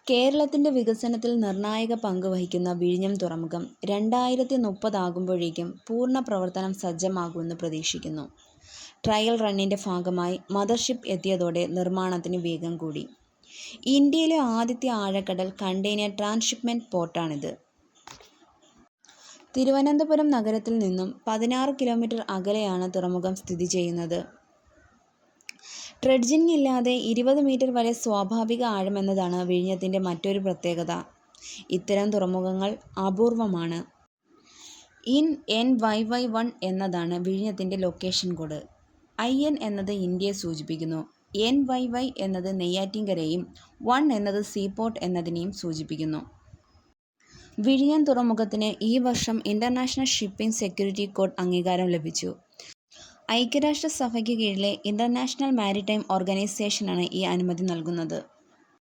കേരളത്തിന്റെ വികസനത്തിൽ നിർണായക പങ്ക് വഹിക്കുന്ന വിഴിഞ്ഞം തുറമുഖം 2030 ആകുമ്പോഴേക്കും പൂർണ്ണ പ്രവർത്തനം സജ്ജമാകുമെന്ന് പ്രതീക്ഷിക്കുന്നു. ട്രയൽ റണ്ണിന്റെ ഭാഗമായി മദർഷിപ്പ് എത്തിയതോടെ നിർമ്മാണത്തിന് വേഗം കൂടി. ഇന്ത്യയിലെ ആദ്യത്തെ ആഴക്കടൽ കണ്ടെയ്നർ ട്രാൻസ്ഷിപ്മെന്റ് പോർട്ടാണിത്. തിരുവനന്തപുരം നഗരത്തിൽ നിന്നും 16 കിലോമീറ്റർ അകലെയാണ് തുറമുഖം സ്ഥിതി ചെയ്യുന്നത്. ഡ്രെഡ്ജിംഗ് ഇല്ലാതെ 20 മീറ്റർ വരെ സ്വാഭാവിക ആഴമെന്നതാണ് വിഴിഞ്ഞത്തിന്റെ മറ്റൊരു പ്രത്യേകത. ഇത്തരം തുറമുഖങ്ങൾ അപൂർവമാണ്. IN/NYY1 എന്നതാണ് വിഴിഞ്ഞത്തിന്റെ ലൊക്കേഷൻ കോഡ്. IN എന്നത് ഇന്ത്യയെ സൂചിപ്പിക്കുന്നു. NYY എന്നത് നെയ്യാറ്റിൻകരയെയും 1 എന്നത് സീപോർട്ട് എന്നതിനെയും സൂചിപ്പിക്കുന്നു. വിഴിഞ്ഞം തുറമുഖത്തിന് ഈ വർഷം ഇന്റർനാഷണൽ ഷിപ്പിംഗ് സെക്യൂരിറ്റി കോഡ് അംഗീകാരം ലഭിച്ചു. ഐക്യരാഷ്ട്ര സഭയ്ക്ക് കീഴിലെ ഇന്റർനാഷണൽ മാരിടൈം ഓർഗനൈസേഷനാണ് ഈ അനുമതി നൽകുന്നത്.